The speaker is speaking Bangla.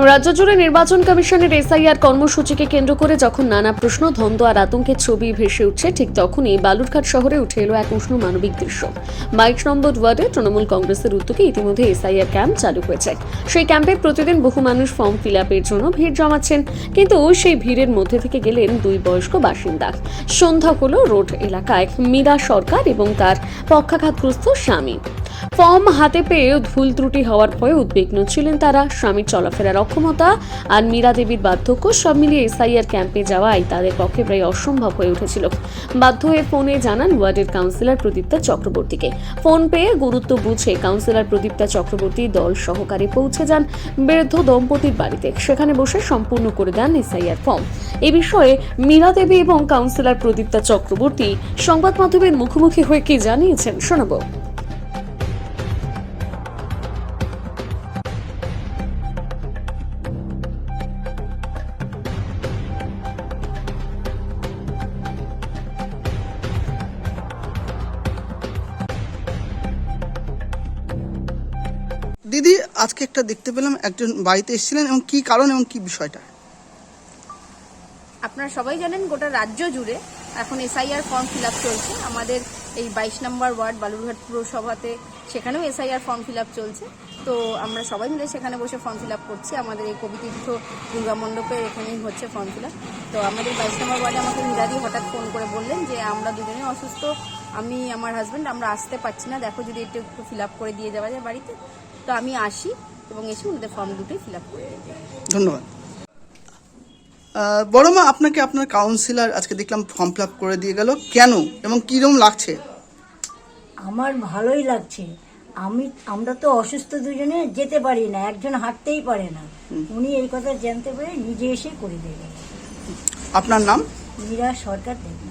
রাজ্য জুড়ে নির্বাচন কমিশনের এসআইআর কর্মসূচিকে কেন্দ্র করে যখন নানা প্রশ্ন, দ্বন্দ্ব আর আতঙ্কের ছবি ভেসে উঠছে, ঠিক তখনই বালুরঘাট শহরে উঠে এলো এক উষ্ণ মানবিক দৃশ্য। 22 নম্বর ওয়ার্ডে তৃণমূল কংগ্রেসের উদ্যোগে ইতিমধ্যে এসআইআর ক্যাম্প চালু হয়েছে। সেই ক্যাম্পে প্রতিদিন বহু মানুষ ফর্ম ফিল আপের জন্য ভিড় জমাচ্ছেন, কিন্তু সেই ভিড়ের মধ্যে থেকে গেলেন দুই বয়স্ক বাসিন্দা। সন্ধ্যা হলো রোড এলাকায় মীরা সরকার এবং তার পক্ষাঘাতগ্রস্ত স্বামী। ফর্ম হাতে পেয়ে ভুল ত্রুটি হওয়ার ভয়ে উদ্বিগ্ন ছিলেন তারা। স্বামীর চলাফেরার অক্ষমতা আর মীরা দেবীর বার্ধক্য সব মিলিয়ে এসআইআর ক্যাম্পে যাওয়াই তাদের পক্ষে প্রায় অসম্ভব হয়ে উঠেছিল। বাধ্য হয়ে ফোনে জানান ওয়ার্ডের কাউন্সিলর প্রদীপ্তা চক্রবর্তীকে। ফোন পেয়ে গুরুত্ব বুঝে কাউন্সিলর প্রদীপ্তা চক্রবর্তী দল সহকারে পৌঁছে যান বৃদ্ধ দম্পতির বাড়িতে। সেখানে বসে সম্পূর্ণ করে দেন এসআইআর ফর্ম। এ বিষয়ে মীরা দেবী এবং কাউন্সিলর প্রদীপ্তা চক্রবর্তী সংবাদ মাধ্যমের মুখোমুখি হয়ে কি জানিয়েছেন শোনাবো। দিদি, আজকে একটা দেখতে পেলাম একজন বাড়িতে এসেছিলেন, এবং কি কারণ এবং কি বিষয়টা? আপনারা সবাই জানেন গোটা রাজ্য জুড়ে এখন এসআইআর ফর্ম ফিল আপ চলছে। আমাদের এই 22 নম্বর ওয়ার্ড বালুরঘাট পুরসভাতে সেখানেও এসআইআর ফর্ম ফিল আপ চলছে। তো আমরা সবাই মিলে সেখানে বসে ফর্ম ফিল আপ করছি। আমাদের এই কবিতীর্থ দুর্গা মণ্ডপের এখানেই হচ্ছে ফর্ম ফিল আপ। তো আমাদের 22 নম্বর ওয়ার্ডে আমাকে মীরাদি হঠাৎ ফোন করে বললেন যে আমরা দুজনে অসুস্থ, আমি আমার হাজব্যান্ড আমরা আসতে পারছি না, দেখো যদি একটু ফিল আপ করে দিয়ে যাওয়া যায় বাড়িতে। তো আমি আসি এবং এসে ওদের ফর্ম দুটোই ফিল আপ করে দিই। ধন্যবাদ। বড় মা, আপনাকে আপনার কাউন্সিলর আজকে দেখলাম ফর্ম ফিল আপ করে দিয়ে গেল, কেন এবং কিরকম লাগছে? আমার ভালোই লাগছে। আমরা তো অসুস্থ, দুজনে যেতে পারি না, একজন হাঁটতেই পারে না। উনি এই কথা জানতে পেরে নিজে এসে করে দেবেন। আপনার নাম? মীরা সরকার দেবেন।